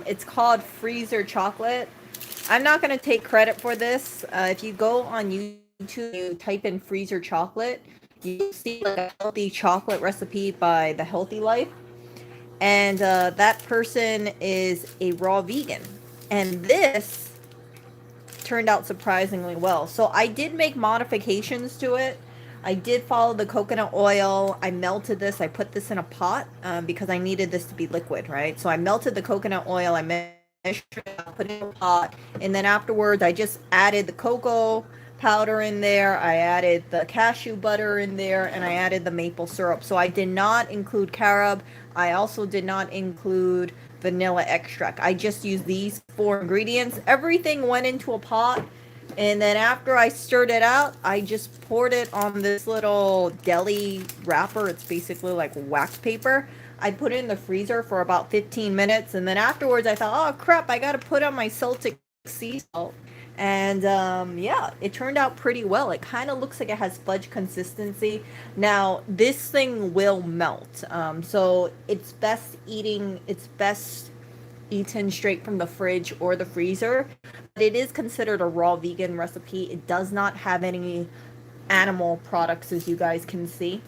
It's called freezer chocolate. I'm not going to take credit for this. If you go on YouTube and you type in freezer chocolate, you'll see like a healthy chocolate recipe by The Healthy Life. And that person is a raw vegan. And this turned out surprisingly well. So I did make modifications to it. I did follow the coconut oil. I melted this. I put this in a pot because I needed this to be liquid, right? So I melted the coconut oil. I measured it, put it in a pot, and then afterwards I just added the cocoa powder in there. I added the cashew butter in there, and I added the maple syrup. So I did not include carob. I also did not include vanilla extract. I just used these four ingredients. Everything went into a pot, and then after I stirred it out, I just poured it on this little deli wrapper. It's basically like wax paper. I put it in the freezer for about 15 minutes, and then afterwards I thought, oh crap, I gotta put on my Celtic sea salt. And yeah, it turned out pretty well. It kind of looks like it has fudge consistency. Now, this thing will melt. So it's best eaten straight from the fridge or the freezer. But it is considered a raw vegan recipe. It does not have any animal products, as you guys can see.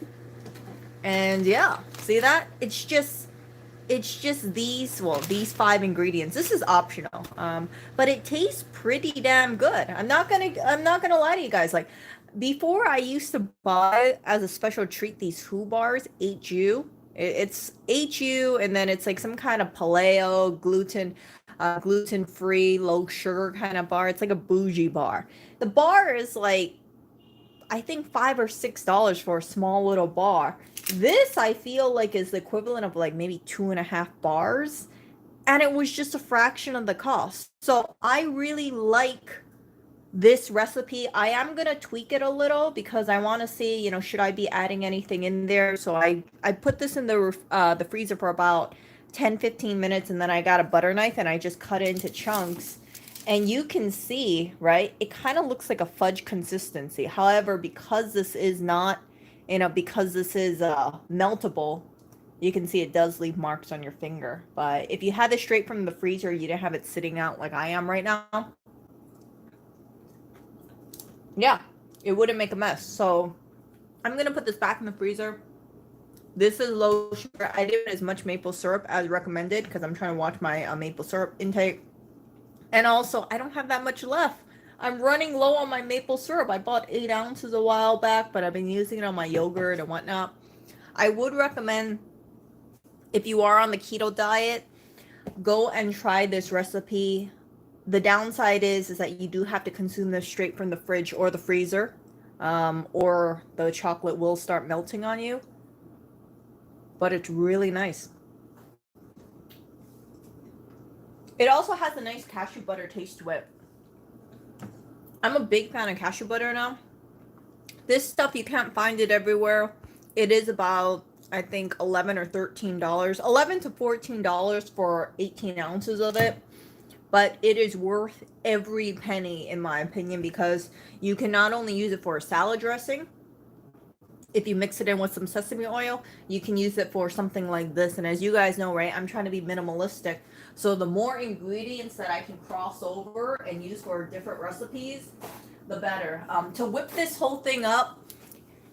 And yeah, see that? It's just these five ingredients. This is optional, but it tastes pretty damn good. I'm not gonna lie to you guys. Like before, I used to buy as a special treat these Who bars, HU. It's HU, and then it's like some kind of paleo gluten free, low sugar kind of bar. It's like a bougie bar. The bar is like I think $5 or $6 for a small little bar. This I feel like is the equivalent of like maybe 2.5 bars, and it was just a fraction of the cost. So I really like this recipe. I am gonna tweak it a little because I want to see, should I be adding anything in there. So I put this in the freezer for about 10-15 minutes, and then I got a butter knife and I just cut it into chunks. And you can see, right? It kind of looks like a fudge consistency. However, because this is not, because this is meltable, you can see it does leave marks on your finger. But if you had this straight from the freezer, you didn't have it sitting out like I am right now, yeah, it wouldn't make a mess. So I'm gonna put this back in the freezer. This is low sugar. I didn't put as much maple syrup as recommended because I'm trying to watch my maple syrup intake. And also, I don't have that much left. I'm running low on my maple syrup. I bought 8 ounces a while back, but I've been using it on my yogurt and whatnot. I would recommend, if you are on the keto diet, go and try this recipe. The downside is that you do have to consume this straight from the fridge or the freezer, or the chocolate will start melting on you. But it's really nice. It also has a nice cashew butter taste to it. I'm a big fan of cashew butter now. This stuff you can't find it everywhere. It is about I think $11 or $13, $11 to $14 for 18 ounces of it. But it is worth every penny in my opinion because you can not only use it for a salad dressing. If you mix it in with some sesame oil, you can use it for something like this. And as you guys know, right, I'm trying to be minimalistic. So the more ingredients that I can cross over and use for different recipes, the better. To whip this whole thing up,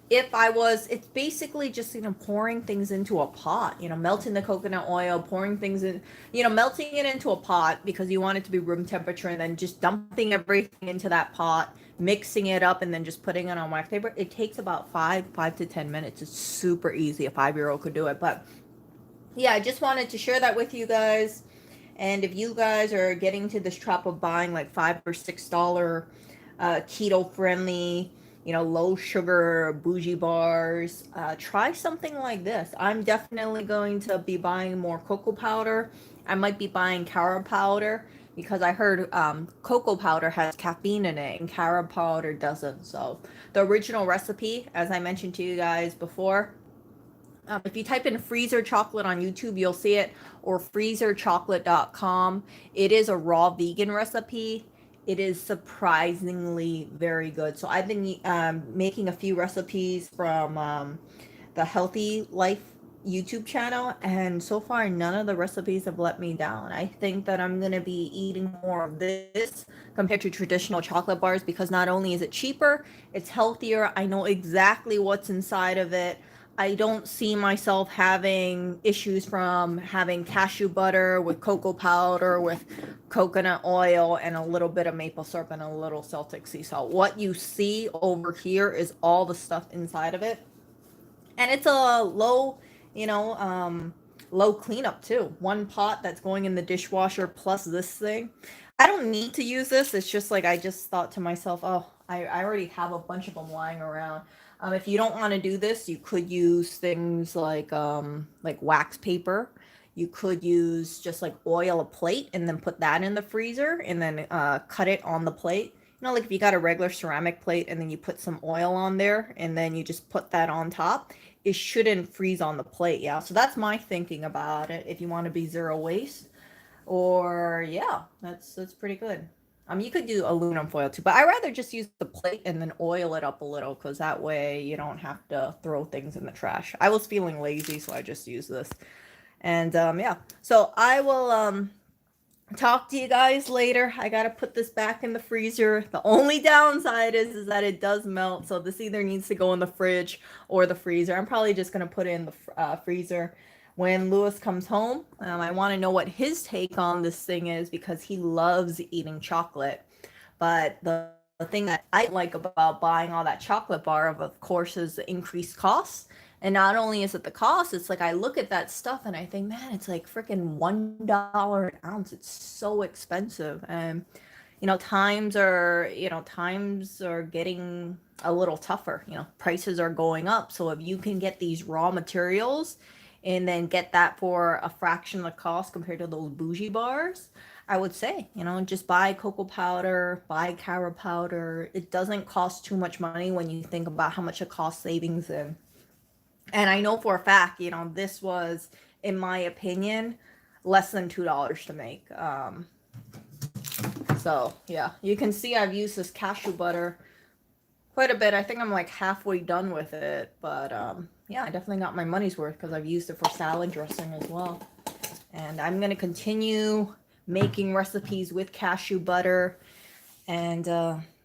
it's basically just, pouring things into a pot, melting the coconut oil, pouring things in, melting it into a pot because you want it to be room temperature, and then just dumping everything into that pot, mixing it up, and then just putting it on wax paper. It takes about 5 to 10 minutes. It's super easy. A 5-year-old could do it. But yeah, I just wanted to share that with you guys. And if you guys are getting to this trap of buying like $5 or $6 keto friendly, low sugar bougie bars, try something like this. I'm definitely going to be buying more cocoa powder. I might be buying carob powder because I heard cocoa powder has caffeine in it and carob powder doesn't. So the original recipe, as I mentioned to you guys before, if you type in freezer chocolate on YouTube, you'll see it, or freezerchocolate.com. It is a raw vegan recipe. It is surprisingly very good. So I've been making a few recipes from the Healthy Life YouTube channel, and so far none of the recipes have let me down. I think that I'm gonna be eating more of this compared to traditional chocolate bars because not only is it cheaper, it's healthier. I know exactly what's inside of it. I don't see myself having issues from having cashew butter with cocoa powder, with coconut oil, and a little bit of maple syrup and a little Celtic sea salt. What you see over here is all the stuff inside of it. And it's a low, you know, low cleanup too. One pot that's going in the dishwasher plus this thing. I don't need to use this. It's just like I just thought to myself, oh, I already have a bunch of them lying around. If you don't want to do this, you could use things like wax paper. You could use just like oil a plate and then put that in the freezer and then cut it on the plate. You know, like if you got a regular ceramic plate and then you put some oil on there and then you just put that on top, it shouldn't freeze on the plate. Yeah. So that's my thinking about it. If you want to be zero waste, or yeah, that's pretty good. You could do aluminum foil too, but I rather just use the plate and then oil it up a little because that way you don't have to throw things in the trash. I was feeling lazy, so I just used this. And yeah, so I will talk to you guys later. I gotta put this back in the freezer. The only downside is that it does melt, so this either needs to go in the fridge or the freezer. I'm probably just gonna put it in the freezer when Lewis comes home. I want to know what his take on this thing is because he loves eating chocolate. But the thing that I like about buying all that chocolate bar, of course, is the increased costs. And not only is it the cost, it's like I look at that stuff and I think, man, it's like freaking $1 an ounce. It's so expensive. And times are getting a little tougher. Prices are going up. So if you can get these raw materials and then get that for a fraction of the cost compared to those bougie bars, I would say, just buy cocoa powder, buy carob powder. It doesn't cost too much money when you think about how much it costs savings in. And I know for a fact, this was, in my opinion, less than $2 to make. So yeah, you can see I've used this cashew butter quite a bit. I think I'm like halfway done with it, but yeah, I definitely got my money's worth because I've used it for salad dressing as well. And I'm gonna continue making recipes with cashew butter, and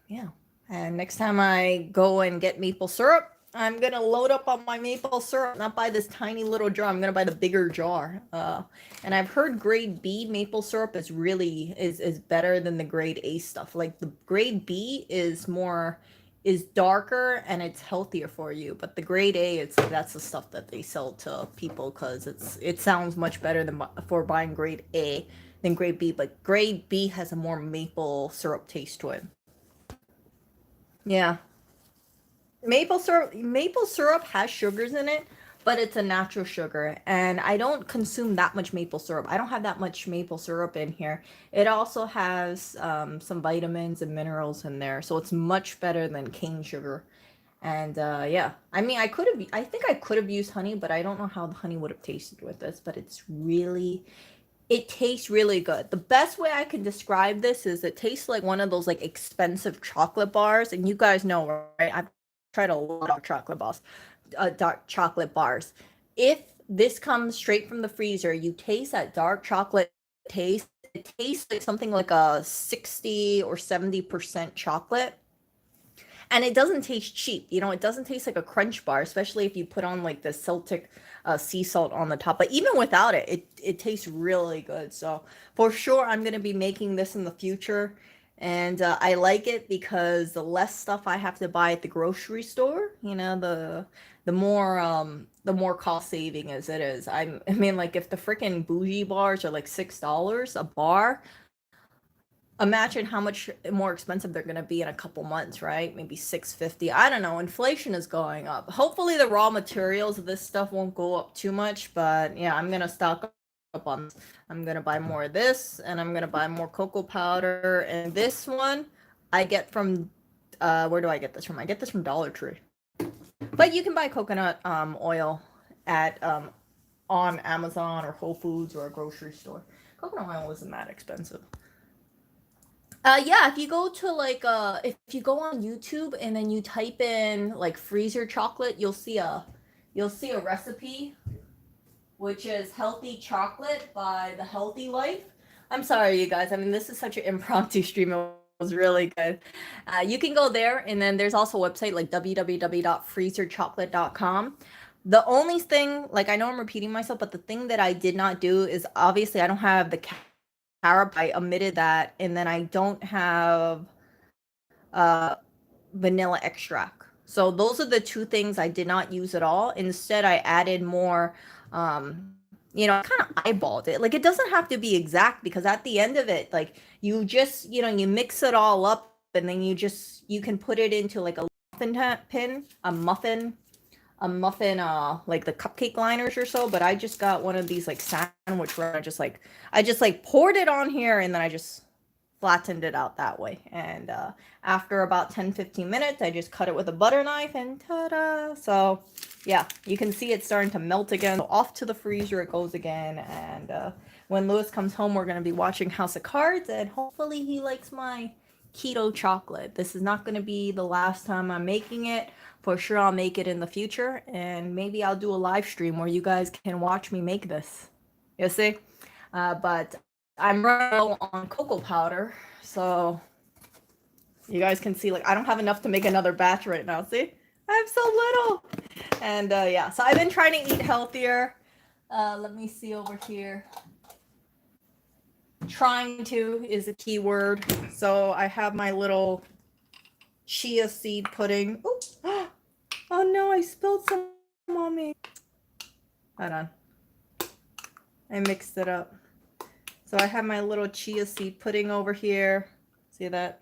yeah. And next time I go and get maple syrup, I'm gonna load up on my maple syrup, not buy this tiny little jar. I'm gonna buy the bigger jar. And I've heard grade B maple syrup is really is better than the grade A stuff. Like the grade B is darker and it's healthier for you, but the grade A, that's the stuff that they sell to people because it sounds much better than for buying grade A than grade B. But grade B has a more maple syrup taste to it. Yeah. Maple syrup has sugars in it, but it's a natural sugar, and I don't consume that much maple syrup. I don't have that much maple syrup in here. It also has some vitamins and minerals in there, so it's much better than cane sugar. And yeah, I mean, I think I could have used honey, but I don't know how the honey would have tasted with this. But it tastes really good. The best way I can describe this is it tastes like one of those like expensive chocolate bars, and you guys know, right? I've tried a lot of dark chocolate bars. If this comes straight from the freezer, you taste that dark chocolate taste. It tastes like something like a 60 or 70% chocolate. And it doesn't taste cheap. It doesn't taste like a crunch bar, especially if you put on like the Celtic sea salt on the top. But even without it, it tastes really good. So for sure, I'm going to be making this in the future. And I like it because the less stuff I have to buy at the grocery store, the more cost saving as it is. I mean, like if the freaking bougie bars are like $6 a bar, imagine how much more expensive they're going to be in a couple months, right? Maybe 650. I don't know. Inflation is going up. Hopefully the raw materials of this stuff won't go up too much, but yeah, I'm going to stock up on this. I'm going to buy more of this, and I'm going to buy more cocoa powder. And this one I get from where do I get this from? I get this from Dollar Tree. But you can buy coconut oil at on Amazon or Whole Foods or a grocery store. Coconut oil isn't that expensive. Yeah, if you go to like if you go on YouTube and then you type in like freezer chocolate, you'll see a recipe. which is Healthy Chocolate by The Healthy Life. I'm sorry, you guys. I mean, this is such an impromptu stream. It was really good. You can go there, and then there's also a website like www.freezerchocolate.com. The only thing, like, I know I'm repeating myself, but the thing that I did not do is obviously I don't have the carob. I omitted that, and then I don't have vanilla extract. So those are the two things I did not use at all. Instead, I added more. I kind of eyeballed it. Like, it doesn't have to be exact, because at the end of it, like, you just, you mix it all up, and then you can put it into like a muffin pin, a muffin, like the cupcake liners or so. But I just got one of these like sandwich where I just poured it on here, and then I just flattened it out that way. And after about 10-15 minutes, I just cut it with a butter knife, and ta-da. So yeah, you can see it starting to melt again. So off to the freezer it goes again. And when Lewis comes home, we're going to be watching House of Cards, and hopefully he likes my keto chocolate. This is not going to be the last time I'm making it. For sure I'll make it in the future, and maybe I'll do a live stream where you guys can watch me make this. You see? But I'm running low on cocoa powder, so you guys can see, like, I don't have enough to make another batch right now. See? I have so little. And yeah, so I've been trying to eat healthier. Let me see over here. Trying to is a key word. So I have my little chia seed pudding. Oops. Oh no, I spilled some on me. Hold on. I mixed it up. So I have my little chia seed pudding over here. See that?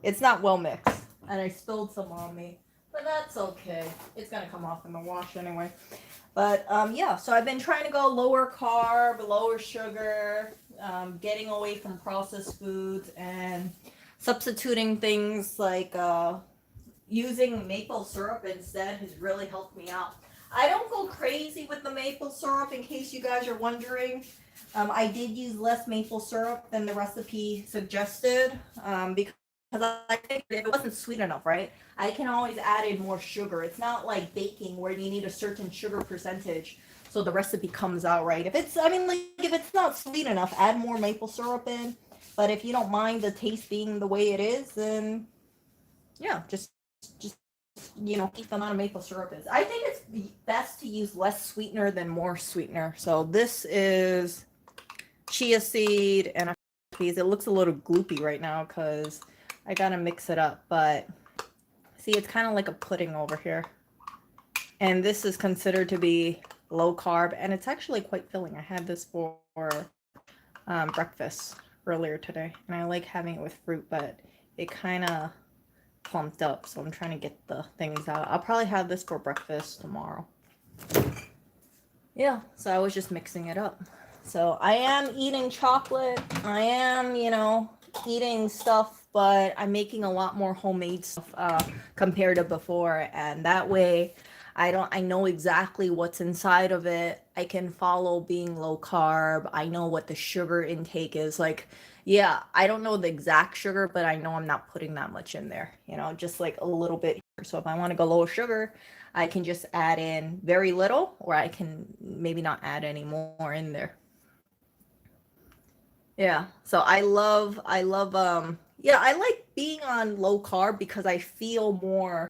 It's not well mixed, and I spilled some on me, but that's okay. It's gonna come off in the wash anyway. But yeah, so I've been trying to go lower carb, lower sugar, getting away from processed foods, and substituting things like using maple syrup instead has really helped me out. I don't go crazy with the maple syrup, in case you guys are wondering. I did use less maple syrup than the recipe suggested, because I figured if it wasn't sweet enough, right, I can always add in more sugar. It's not like baking where you need a certain sugar percentage so the recipe comes out right. If it's not sweet enough, add more maple syrup in. But if you don't mind the taste being the way it is, then yeah, just keep the amount of maple syrup is. I think it's best to use less sweetener than more sweetener. So this is chia seed and peas. It looks a little gloopy right now because I gotta mix it up, but see, it's kind of like a pudding over here. And this is considered to be low carb, and it's actually quite filling. I had this for breakfast earlier today, and I like having it with fruit, but it kind of clumped up, so I'm trying to get the things out. I'll probably have this for breakfast tomorrow. Yeah, so I was just mixing it up. So I am eating chocolate. I am, eating stuff, but I'm making a lot more homemade stuff compared to before, and that way I know exactly what's inside of it. I can follow being low carb. I know what the sugar intake is. Like, yeah, I don't know the exact sugar, but I know I'm not putting that much in there, just like a little bit here. So if I want to go low sugar, I can just add in very little, or I can maybe not add any more in there. Yeah. So I like being on low carb because I feel more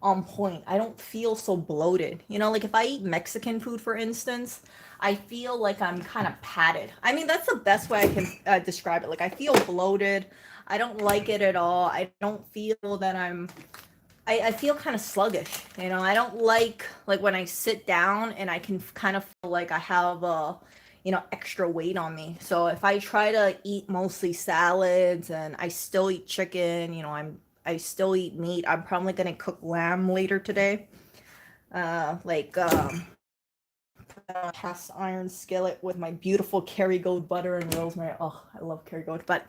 on point. I don't feel so bloated. Like if I eat Mexican food, for instance, I feel like I'm kind of padded. I mean, that's the best way I can describe it. Like, I feel bloated. I don't like it at all. I don't feel that I feel kind of sluggish. I don't like when I sit down and I can kind of feel like I have extra weight on me. So if I try to eat mostly salads and I still eat chicken, I still eat meat. I'm probably gonna cook lamb later today. Cast iron skillet with my beautiful Kerrygold butter and rosemary. Oh, I love Kerrygold. But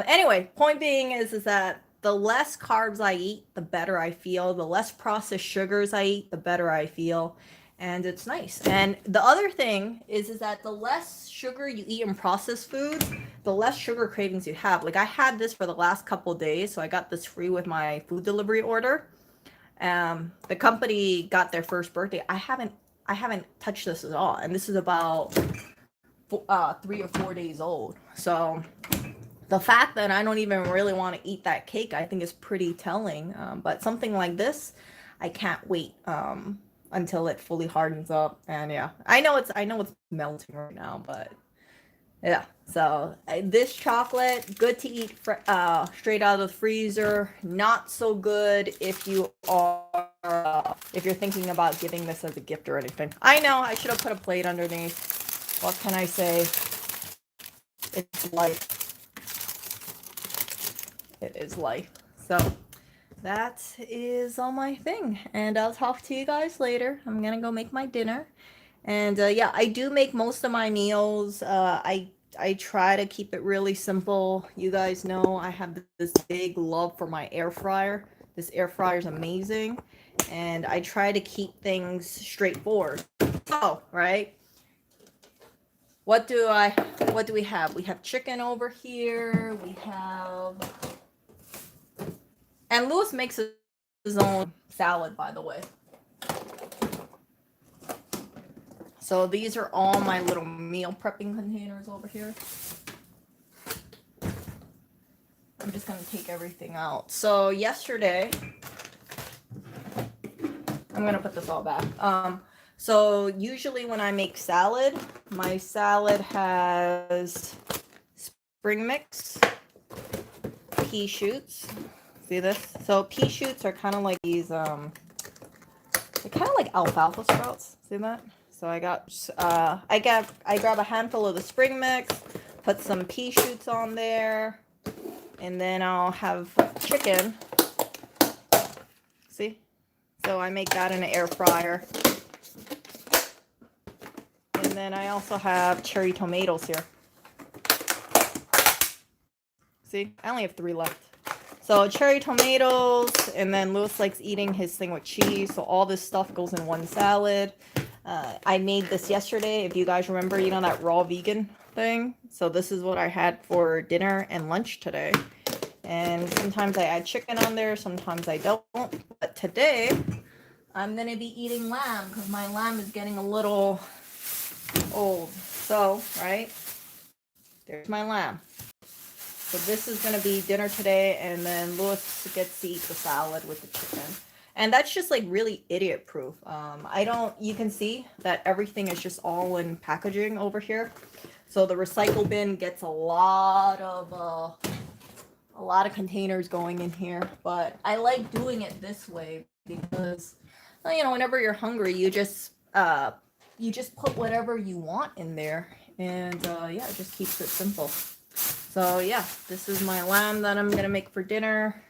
anyway, point being is that the less carbs I eat, the better I feel. The less processed sugars I eat, the better I feel. And it's nice. And the other thing is that the less sugar you eat in processed food, the less sugar cravings you have. Like, I had this for the last couple of days, so I got this free with my food delivery order. The company got their first birthday. I haven't I haven't touched this at all, and this is about 3 or 4 days old. So the fact that I don't even really want to eat that cake, I think is pretty telling. But something like this, I can't wait until it fully hardens up. And yeah, I know it's melting right now, but yeah. So this chocolate, good to eat straight out of the freezer. Not so good if you are if you're thinking about giving this as a gift or anything. I know I should have put a plate underneath. What can I say? It's life. It is life. So that is all my thing, and I'll talk to you guys later. I'm gonna go make my dinner, and yeah, I do make most of my meals. I try to keep it really simple. You guys know I have this big love for my air fryer. This air fryer is amazing, and I try to keep things straightforward. Oh, right. What do we have? We have chicken over here. We have, and Louis makes his own salad, by the way. So these are all my little meal prepping containers over here. I'm just gonna take everything out. So yesterday, I'm gonna put this all back. So usually when I make salad, my salad has spring mix, pea shoots. See this? So pea shoots are kind of like these, they're kind of like alfalfa sprouts. See that? So I grab a handful of the spring mix, put some pea shoots on there, and then I'll have chicken. See? So I make that in an air fryer. And then I also have cherry tomatoes here. See? I only have 3 left. So cherry tomatoes, and then Louis likes eating his thing with cheese. So all this stuff goes in one salad. I made this yesterday, if you guys remember, you know, that raw vegan thing. So this is what I had for dinner and lunch today. And sometimes I add chicken on there, sometimes I don't. But today, I'm going to be eating lamb because my lamb is getting a little old. So, right, there's my lamb. So this is going to be dinner today, and then Louis gets to eat the salad with the chicken. And that's just like really idiot proof. You can see that everything is just all in packaging over here. So the recycle bin gets a lot of containers going in here. But I like doing it this way because, you know, whenever you're hungry, you just put whatever you want in there. And yeah, it just keeps it simple. So yeah, this is my lamb that I'm gonna make for dinner.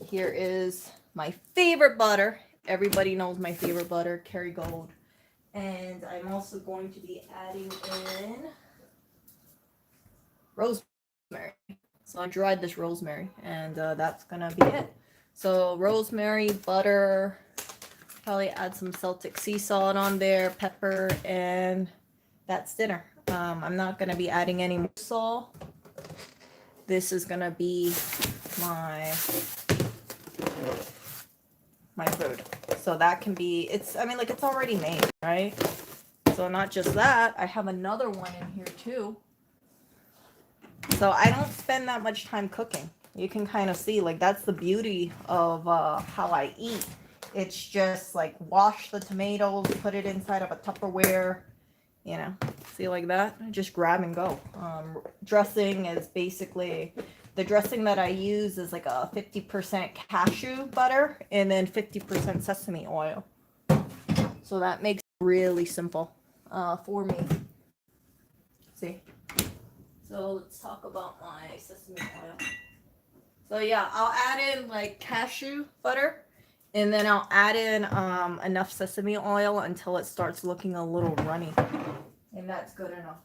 Here is my favorite butter. Everybody knows my favorite butter, Kerrygold. And I'm also going to be adding in rosemary. So I dried this rosemary, and that's gonna be it. So rosemary, butter, probably add some Celtic sea salt on there, pepper, and that's dinner. I'm not gonna be adding any more salt. This is gonna be my food. So that can be, it's already made, right? So not just that, I have another one in here too. So I don't spend that much time cooking. You can kind of see, like, that's the beauty of how I eat. It's just like wash the tomatoes, put it inside of a Tupperware, you know, see, like that, just grab and go. Dressing is basically, the dressing that I use is like a 50% cashew butter and then 50% sesame oil. So that makes it really simple for me. See? So let's talk about my sesame oil. So yeah, I'll add in like cashew butter, and then I'll add in enough sesame oil until it starts looking a little runny. And that's good enough.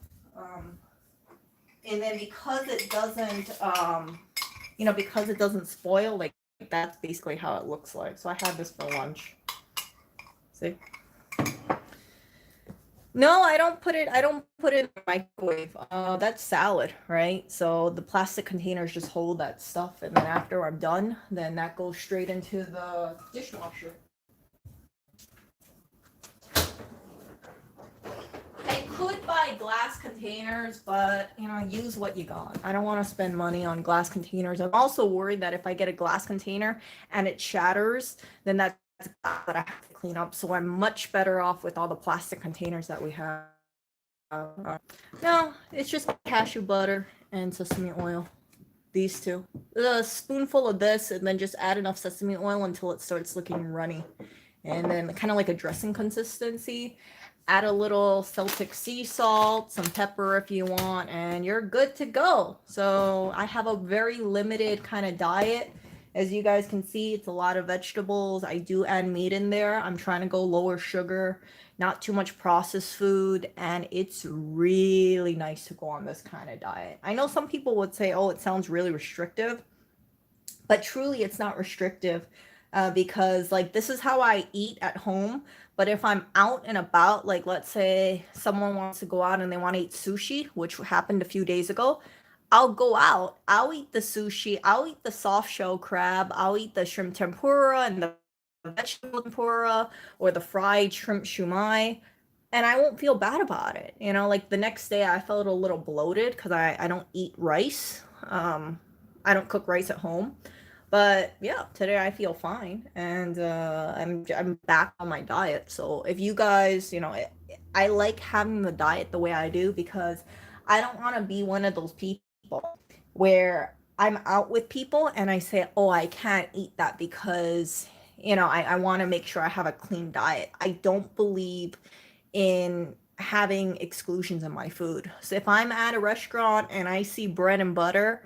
And then because it doesn't, because it doesn't spoil, like, that's basically how it looks like. So I had this for lunch. See? No, I don't put it in the microwave. That's salad, right? So the plastic containers just hold that stuff, and then after I'm done, then that goes straight into the dishwasher. buy glass containers, but use what you got. I don't want to spend money on glass containers. I'm also worried that if I get a glass container and it shatters, then that's glass that I have to clean up. So I'm much better off with all the plastic containers that we have. No, it's just cashew butter and sesame oil. These two. A spoonful of this, and then just add enough sesame oil until it starts looking runny. And then kind of like a dressing consistency. Add a little Celtic sea salt, some pepper if you want, and you're good to go. So I have a very limited kind of diet. As you guys can see, it's a lot of vegetables. I do add meat in there. I'm trying to go lower sugar, not too much processed food, and it's really nice to go on this kind of diet. I know some people would say, oh, it sounds really restrictive, but truly it's not restrictive, because like this is how I eat at home. But if I'm out and about, like let's say someone wants to go out and they want to eat sushi, which happened a few days ago, I'll go out, I'll eat the sushi, I'll eat the soft shell crab, I'll eat the shrimp tempura and the vegetable tempura or the fried shrimp shumai, and I won't feel bad about it. Like the next day I felt a little bloated because I don't eat rice. I don't cook rice at home. But yeah, today I feel fine, and I'm back on my diet. So if you guys, I like having the diet the way I do because I don't want to be one of those people where I'm out with people and I say, oh, I can't eat that because I want to make sure I have a clean diet. I don't believe in having exclusions in my food. So if I'm at a restaurant and I see bread and butter,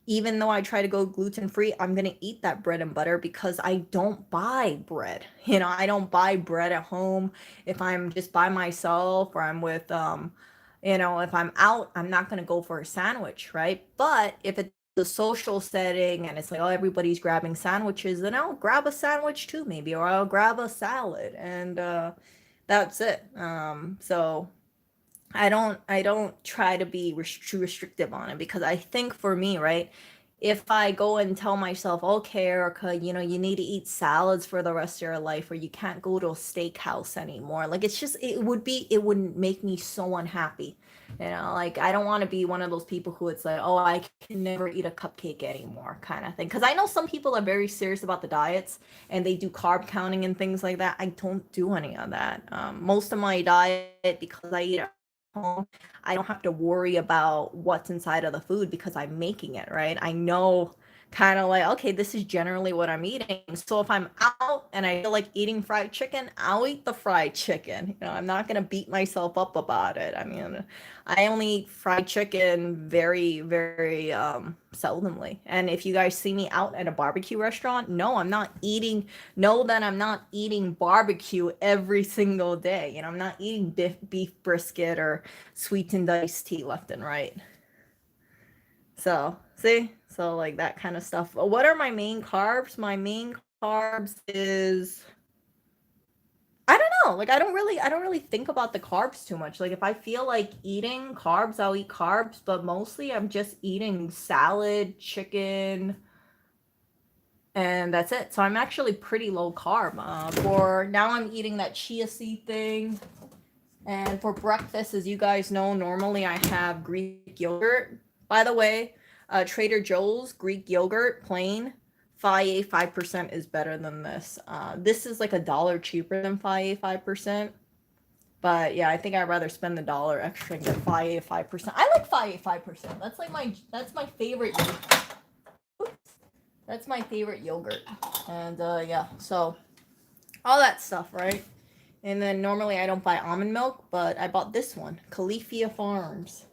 even though I try to go gluten free, I'm going to eat that bread and butter because I don't buy bread. I don't buy bread at home. If I'm just by myself or I'm with, if I'm out, I'm not going to go for a sandwich, right? But if it's a social setting and it's like, oh, everybody's grabbing sandwiches, then I'll grab a sandwich too, maybe, or I'll grab a salad, and that's it. So I don't try to be too restrictive on it because I think for me, right, if I go and tell myself, okay, Erica, you need to eat salads for the rest of your life, or you can't go to a steakhouse anymore. Like it would make me so unhappy. Like I don't want to be one of those people who it's like, oh, I can never eat a cupcake anymore kind of thing. Because I know some people are very serious about the diets and they do carb counting and things like that. I don't do any of that. Most of my diet, because I eat home, I don't have to worry about what's inside of the food because I'm making it, right? I know kind of like, okay, this is generally what I'm eating. So if I'm out and I feel like eating fried chicken, I'll eat the fried chicken. I'm not going to beat myself up about it. I mean, I only eat fried chicken very, very seldomly. And if you guys see me out at a barbecue restaurant, no, I'm not eating, know that I'm not eating barbecue every single day. I'm not eating beef brisket or sweetened iced tea left and right. So, see? So like that kind of stuff. What are my main carbs? My main carbs is, I don't know. Like I don't really think about the carbs too much. Like if I feel like eating carbs, I'll eat carbs, but mostly I'm just eating salad, chicken, and that's it. So I'm actually pretty low carb. For now I'm eating that chia seed thing. And for breakfast, as you guys know, normally I have Greek yogurt. By the way, Trader Joe's Greek yogurt, plain, 5% is better than this. This is like $1 cheaper than 5%. But yeah, I think I'd rather spend the dollar extra and get 5%. I like 5%. That's my favorite. That's my favorite yogurt. And yeah, so all that stuff, right? And then normally I don't buy almond milk, but I bought this one, Califia Farms.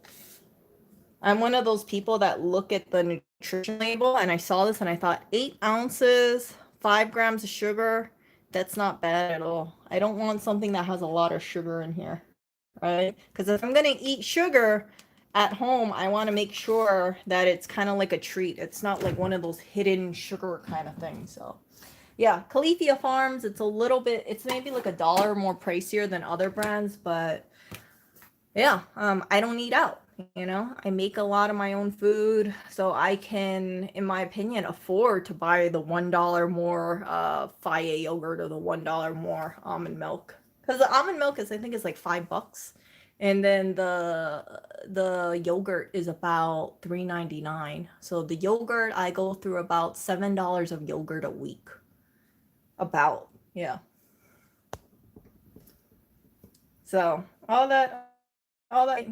I'm one of those people that look at the nutrition label, and I saw this and I thought 8 ounces, 5 grams of sugar. That's not bad at all. I don't want something that has a lot of sugar in here, right? Because if I'm going to eat sugar at home, I want to make sure that it's kind of like a treat. It's not like one of those hidden sugar kind of things. So yeah, Califia Farms, it's maybe like $1 more pricier than other brands, but yeah, I don't eat out. I make a lot of my own food, so I can, in my opinion, afford to buy the $1 more Faye yogurt or the $1 more almond milk. Because the almond milk I think is like $5. And then the yogurt is about 3.99. So the yogurt, I go through about $7 of yogurt a week. About, yeah. So all that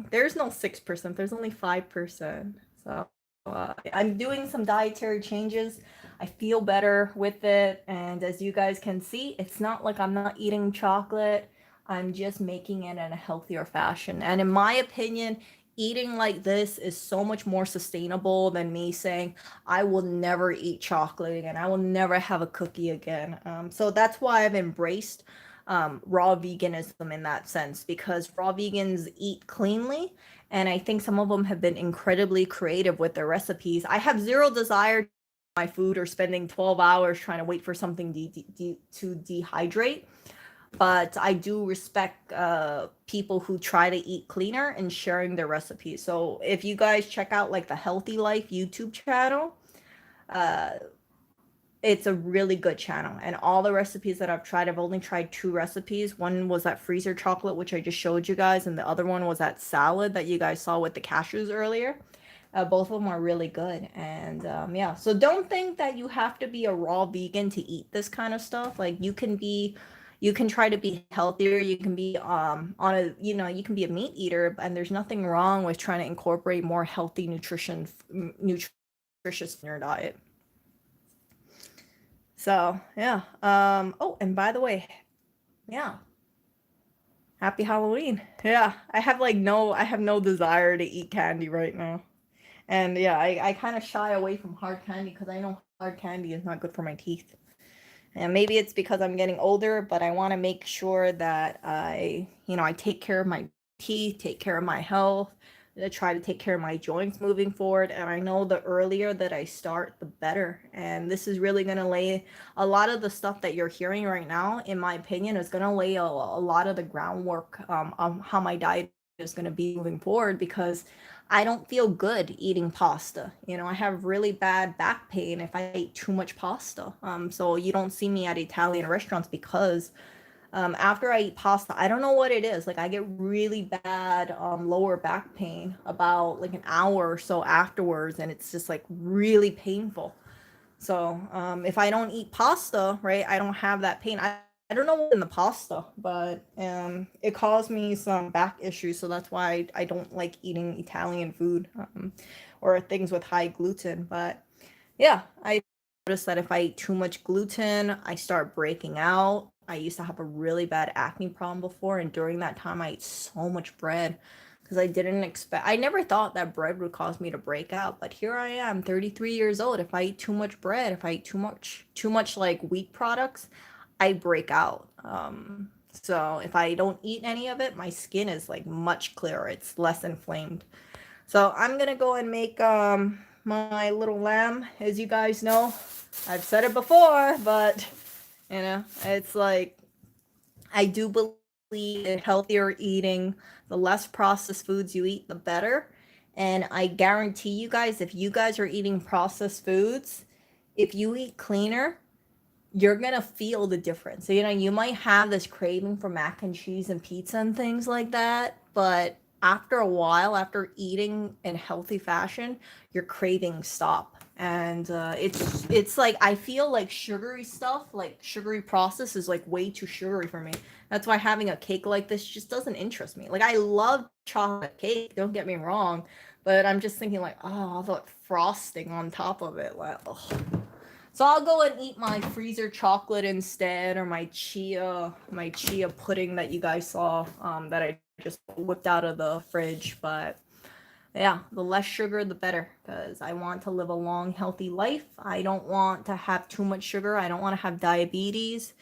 there's no 6%, there's only 5%. So I'm doing some dietary changes. I feel better with it, and as you guys can see, it's not like I'm not eating chocolate. I'm just making it in a healthier fashion. And in my opinion, eating like this is so much more sustainable than me saying I will never eat chocolate again. I will never have a cookie again. So that's why I've embraced raw veganism in that sense, because raw vegans eat cleanly, and I think some of them have been incredibly creative with their recipes. I have zero desire to my food or spending 12 hours trying to wait for something to dehydrate, but I do respect people who try to eat cleaner and sharing their recipes. So if you guys check out like the Healthy Life YouTube channel, uh, it's a really good channel, and all the recipes that I've tried, I've only tried two recipes. One was that freezer chocolate, which I just showed you guys, and the other one was that salad that you guys saw with the cashews earlier. Both of them are really good. And yeah, so don't think that you have to be a raw vegan to eat this kind of stuff. Like you can try to be healthier. You can be on a, you can be a meat eater, and there's nothing wrong with trying to incorporate more healthy nutritious in your diet. So yeah. Oh, and by the way, yeah, happy Halloween. Yeah, I have no desire to eat candy right now. And yeah, I kind of shy away from hard candy because I know hard candy is not good for my teeth. And maybe it's because I'm getting older, but I want to make sure that I take care of my teeth, take care of my health, to try to take care of my joints moving forward. And I know the earlier that I start, the better. And this is really going to lay a lot of the stuff that you're hearing right now, in my opinion, is going to lay a lot of the groundwork on how my diet is going to be moving forward, because I don't feel good eating pasta. I have really bad back pain if I eat too much pasta. So you don't see me at Italian restaurants because after I eat pasta, I don't know what it is. Like I get really bad lower back pain about like an hour or so afterwards, and it's just like really painful. So if I don't eat pasta, right, I don't have that pain. I don't know what's in the pasta, but it caused me some back issues. So that's why I don't like eating Italian food or things with high gluten. But yeah, I noticed that if I eat too much gluten, I start breaking out. I used to have a really bad acne problem before, and during that time, I ate so much bread because I didn't expect. I never thought that bread would cause me to break out, but here I am, 33 years old. If I eat too much bread, if I eat too much like wheat products, I break out. So if I don't eat any of it, my skin is like much clearer. It's less inflamed. So I'm gonna go and make my little lamb. As you guys know, I've said it before, but it's like I do believe in healthier eating. The less processed foods you eat, the better. And I guarantee you guys, if you guys are eating processed foods, if you eat cleaner, you're gonna feel the difference. So, you might have this craving for mac and cheese and pizza and things like that, but after a while, after eating in healthy fashion, your cravings stop. And it's like I feel like sugary stuff, like sugary process, is like way too sugary for me. That's why having a cake like this just doesn't interest me. Like I love chocolate cake, don't get me wrong, but I'm just thinking like, oh, all the frosting on top of it, like, ugh. So I'll go and eat my freezer chocolate instead, or my chia pudding that you guys saw, that I just whipped out of the fridge. But yeah, the less sugar, the better, because I want to live a long, healthy life. I don't want to have too much sugar. I don't want to have diabetes.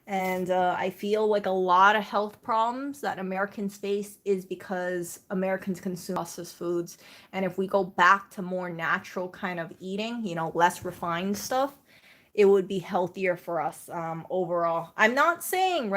And I feel like a lot of health problems that Americans face is because Americans consume processed foods. And if we go back to more natural kind of eating, less refined stuff, it would be healthier for us overall. I'm not saying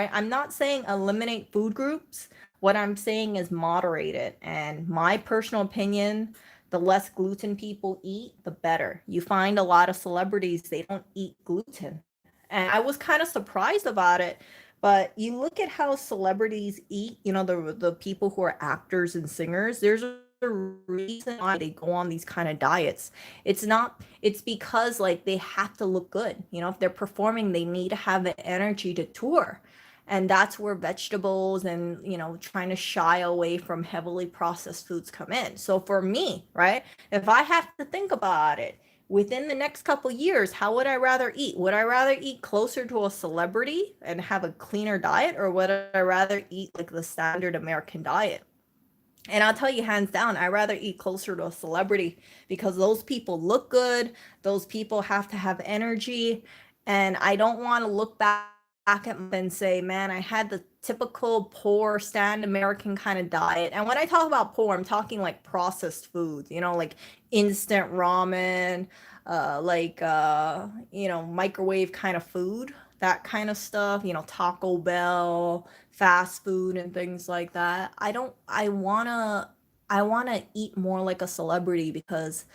eliminate food groups. What I'm saying is moderate it. And my personal opinion, the less gluten people eat, the better. You find a lot of celebrities, they don't eat gluten. And I was kind of surprised about it But you look at how celebrities eat, the people who are actors and singers, there's a reason why they go on these kind of diets. It's because like they have to look good. If they're performing, they need to have the energy to tour. And that's where vegetables and, trying to shy away from heavily processed foods come in. So for me, right, if I have to think about it, within the next couple years, how would I rather eat? Would I rather eat closer to a celebrity and have a cleaner diet, or would I rather eat like the standard American diet? And I'll tell you hands down, I rather eat closer to a celebrity because those people look good. Those people have to have energy. And I don't want to look back at myself and say, man, I had the typical poor stand American kind of diet. And when I talk about poor, I'm talking like processed foods, like instant ramen, microwave kind of food, that kind of stuff, Taco Bell, fast food and things like that. I want to eat more like a celebrity because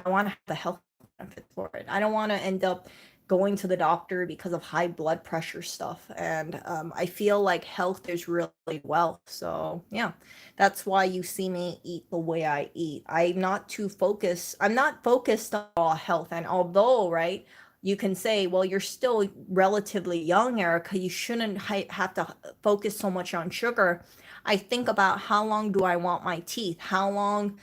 I want to have the health benefits for it. I don't want to end up going to the doctor because of high blood pressure stuff. And I feel like health is really wealth. So yeah, that's why you see me eat the way I eat. I'm not too focused. I'm not focused on raw health. And although, right, you can say, well, you're still relatively young, Erica, you shouldn't have to focus so much on sugar. I think about how long do I want my teeth? How long,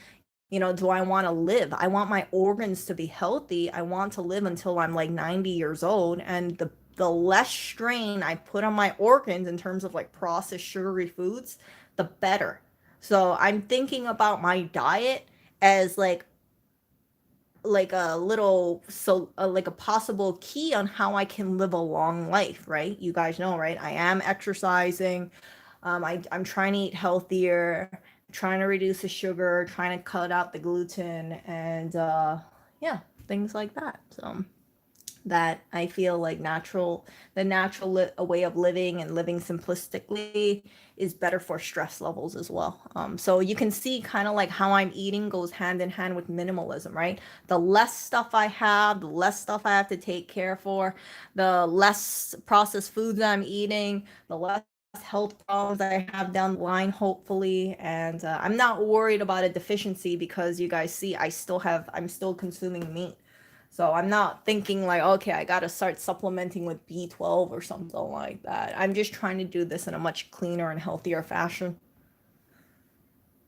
do I want to live? I want my organs to be healthy. I want to live until I'm like 90 years old. And the less strain I put on my organs in terms of like processed sugary foods, the better. So I'm thinking about my diet as like a little like a possible key on how I can live a long life, right? You guys know, right? I am exercising. I'm trying to eat healthier, trying to reduce the sugar, trying to cut out the gluten, and yeah, things like that. So that I feel like the natural way of living and living simplistically is better for stress levels as well. So you can see kind of like how I'm eating goes hand in hand with minimalism, right? The less stuff I have, the less stuff I have to take care for, the less processed foods I'm eating, the less health problems I have down the line, hopefully. And I'm not worried about a deficiency because you guys see, I'm still consuming meat. So I'm not thinking like, okay, I gotta start supplementing with B12 or something like that. I'm just trying to do this in a much cleaner and healthier fashion.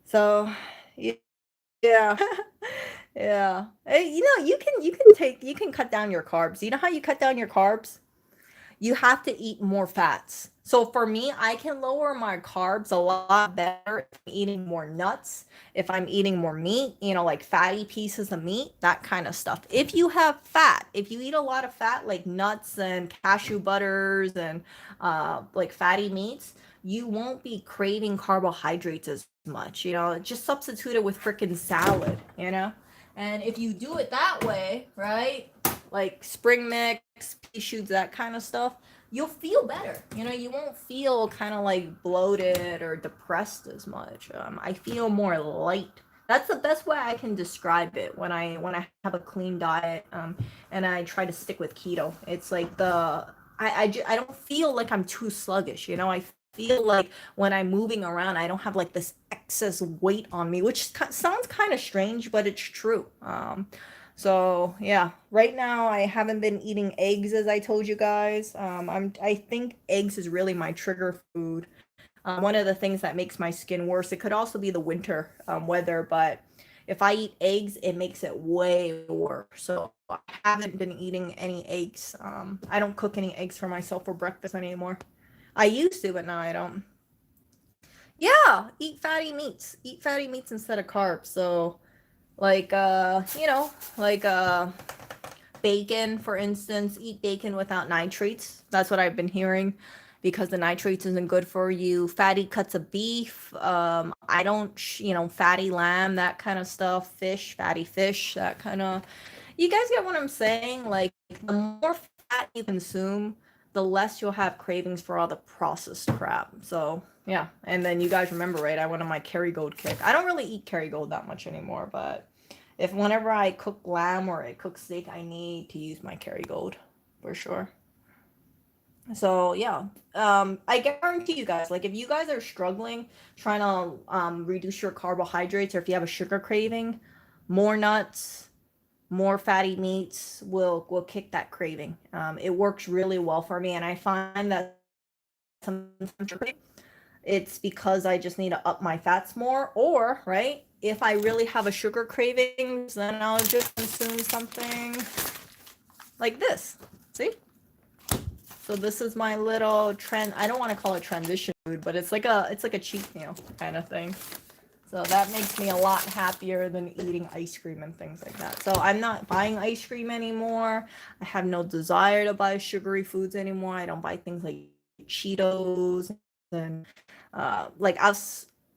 So, yeah, yeah. Hey, you can cut down your carbs. You know how you cut down your carbs? You have to eat more fats. So for me, I can lower my carbs a lot better if I'm eating more nuts, if I'm eating more meat, like fatty pieces of meat, that kind of stuff. If you have fat, if you eat a lot of fat, like nuts and cashew butters and like fatty meats, you won't be craving carbohydrates as much. Just substitute it with freaking salad. And if you do it that way, right? Like spring mix, pea shoots, that kind of stuff, you'll feel better. You won't feel kind of like bloated or depressed as much. I feel more light. That's the best way I can describe it when I have a clean diet, and I try to stick with keto. It's like I don't feel like I'm too sluggish. I feel like when I'm moving around, I don't have like this excess weight on me, which sounds kind of strange, but it's true. So yeah, right now I haven't been eating eggs as I told you guys. I think eggs is really my trigger food. One of the things that makes my skin worse. It could also be the winter weather, but if I eat eggs, it makes it way worse. So I haven't been eating any eggs. I don't cook any eggs for myself for breakfast anymore. I used to, but now I don't. Yeah, eat fatty meats. Eat fatty meats instead of carbs. So like bacon, for instance. Eat bacon without nitrates. That's what I've been hearing, because the nitrates isn't good for you. Fatty cuts of beef. I don't, fatty lamb, that kind of stuff. Fish, fatty fish, that kind of. You guys get what I'm saying? Like, the more fat you consume, the less you'll have cravings for all the processed crap. So yeah, and then you guys remember, right? I went on my Kerrygold kick. I don't really eat Kerrygold that much anymore, but if whenever I cook lamb or I cook steak, I need to use my Kerrygold for sure. So yeah, I guarantee you guys, like if you guys are struggling trying to reduce your carbohydrates, or if you have a sugar craving, more nuts, more fatty meats will kick that craving. It works really well for me, and I find that sometimes it's because I just need to up my fats more, or right, if I really have a sugar cravings, then I'll just consume something like this. See? So this is my little trend. I don't want to call it transition food, but it's like a cheat meal kind of thing. So that makes me a lot happier than eating ice cream and things like that. So I'm not buying ice cream anymore. I have no desire to buy sugary foods anymore. I don't buy things like Cheetos and like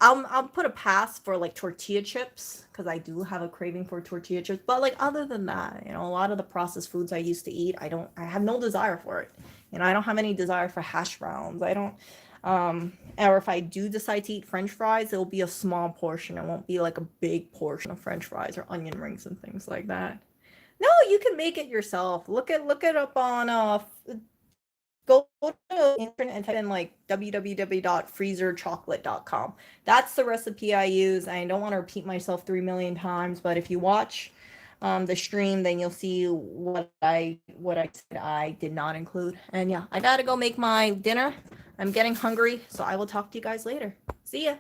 I'll put a pass for like tortilla chips because I do have a craving for tortilla chips. But like other than that, a lot of the processed foods I used to eat, I have no desire for it. I don't have any desire for hash browns. I don't or if I do decide to eat French fries, it'll be a small portion. It won't be like a big portion of French fries or onion rings and things like that. No, you can make it yourself. Look it up on go to the internet and type in like www.freezerchocolate.com. That's the recipe I use. I don't want to repeat myself 3 million times, but if you watch the stream, then you'll see what I said I did not include. And yeah, I gotta go make my dinner. I'm getting hungry, so I will talk to you guys later. See ya.